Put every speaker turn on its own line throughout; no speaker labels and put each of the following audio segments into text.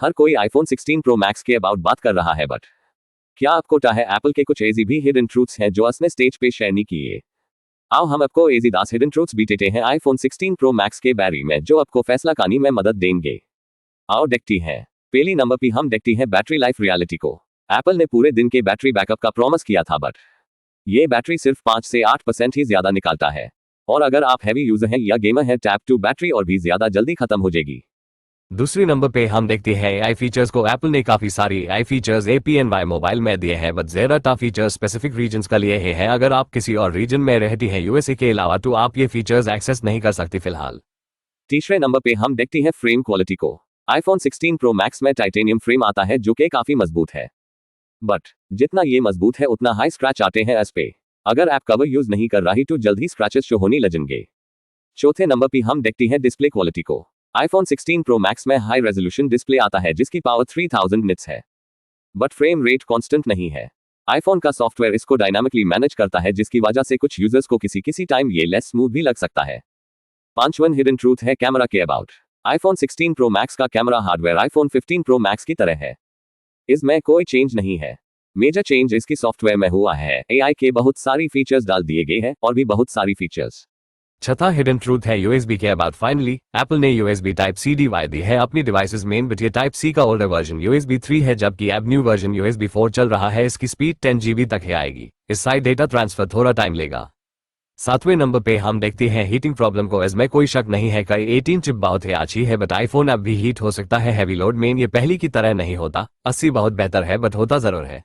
हर कोई iPhone 16 pro max के about बात कर रहा है, बट क्या आपको पता है एप्पल के कुछ एजी भी हिडन ट्रूथ्स हैं जो असने स्टेज पे शेयर नहीं किए। आओ हम आपको एजी 10 हिडन ट्रूथ्स बीतेते हैं आईफोन 16 प्रो मैक्स के बारे में जो आपको फैसला करने में मदद देंगे। आओ देखती हैं। पहली नंबर पे हम देखती हैं बैटरी लाइफ रियलिटी को। एप्पल ने पूरे दिन के बैटरी बैकअप का प्रॉमिस किया था, बट ये बैटरी सिर्फ 5 से 8% ही ज्यादा निकालता है। और अगर आप हैवी यूजर हैं या गेमर हैं टैप टू बैटरी और भी ज्यादा जल्दी खत्म हो जाएगी।
दूसरी नंबर पे हम देखते हैं एआई फीचर्स को। एप्पल ने काफी सारी एआई फीचर्स APNY मोबाइल में दिए हैं, बट ज़्यादा फीचर्स स्पेसिफिक रीजन्स का लिए हैं। अगर आप किसी और रीजन में रहती हैं यूएसए के अलावा तो आप ये फीचर्स एक्सेस नहीं कर सकती फिलहाल।
तीसरे नंबर पे हम देखते हैं फ्रेम क्वालिटी को। आईफोन 16 प्रो मैक्स में टाइटेनियम फ्रेम आता है जो कि काफी मजबूत है, बट जितना ये मजबूत है उतना हाई स्क्रैच आते हैं इस पे। अगर आप कवर यूज नहीं कर रही तो जल्द ही स्क्रैचेस शो होने लगेंगे। चौथे नंबर पे हम देखते हैं डिस्प्ले क्वालिटी को। आईफोन 16 प्रो मैक्स में हाई रेजोल्यूशन डिस्प्ले आता है जिसकी पावर 3000 निट्स है, बट फ्रेम रेट कांस्टेंट नहीं है। आईफोन का सॉफ्टवेयर इसको डायनामिकली मैनेज करता है जिसकी वजह से कुछ यूजर्स को किसी टाइम ये लेस स्मूथ भी लग सकता है। पांचवन हिडन ट्रूथ है कैमरा के अबाउट। आईफोन 16 प्रो मैक्स का camera hardware iPhone 15 pro max की तरह है, इसमें कोई चेंज नहीं है। मेजर चेंज इसकी सॉफ्टवेयर में हुआ है। एआई के बहुत सारी फीचर्स डाल दिए गए हैं और भी बहुत सारी फीचर्स।
छठा हिडन ट्रूथ है USB के अबाउट। फाइनली एप्पल ने USB Type-C डिवाइस दी है अपनी डिवाइसेस में, बट ये Type-C का ओल्डर वर्जन USB 3 है जबकि अब न्यू वर्जन USB 4 चल रहा है। इसकी स्पीड 10 GB तक है आएगी। इस साइड डेटा ट्रांसफर थोड़ा टाइम लेगा। सातवें नंबर पे हम देखते हैं हीटिंग प्रॉब्लम को। इसमें कोई शक नहीं है कि 18 चिप बहुत ही अच्छी है, बट आईफोन अब भी हीट हो सकता है हैवी लोड में। ये पहली की तरह नहीं होता। 80 बहुत बेहतर है, बट होता जरूर है।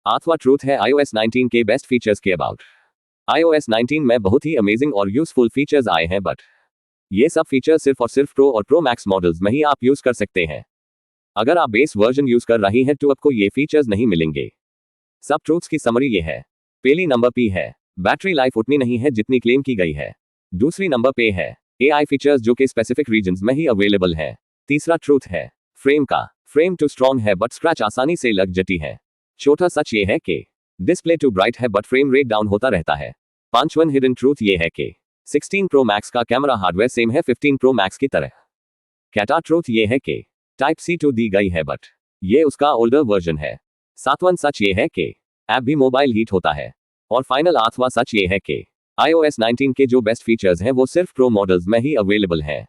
आठवां ट्रूथ है iOS 19 के बेस्ट फीचर्स के अबाउट। iOS 19 में बहुत ही अमेजिंग और यूजफुल फीचर्स आए हैं, बट ये सब फीचर्स सिर्फ और सिर्फ प्रो और प्रो मैक्स मॉडल्स में ही आप यूज कर सकते हैं। अगर आप बेस वर्जन यूज कर रही हैं तो आपको ये फीचर्स नहीं मिलेंगे। सब ट्रूथ्स की समरी ये है। पहली नंबर पे है बैटरी लाइफ उतनी नहीं है जितनी क्लेम की गई है। दूसरी नंबर पे है एआई फीचर्स जो कि स्पेसिफिक रीजन्स में ही अवेलेबल है। तीसरा ट्रूथ है फ्रेम टू स्ट्रॉन्ग है बट स्क्रैच आसानी से लग जाती है। चौथा सच ये है कि डिस्प्ले टू ब्राइट है बट फ्रेम रेट डाउन होता रहता है। पांचवन हिडन ट्रूथ ये है कि 16 प्रो मैक्स का कैमरा हार्डवेयर सेम है 15 प्रो मैक्स की तरह। छठा ट्रूथ ये है कि Type-C to दी गई है, बट ये उसका ओल्डर वर्जन है। सातवां सच ये है कि ऐप भी मोबाइल हीट होता है। और फाइनल आठवां सच ये है कि iOS 19 के जो बेस्ट फीचर्स हैं वो सिर्फ प्रो मॉडल्स में ही अवेलेबल हैं।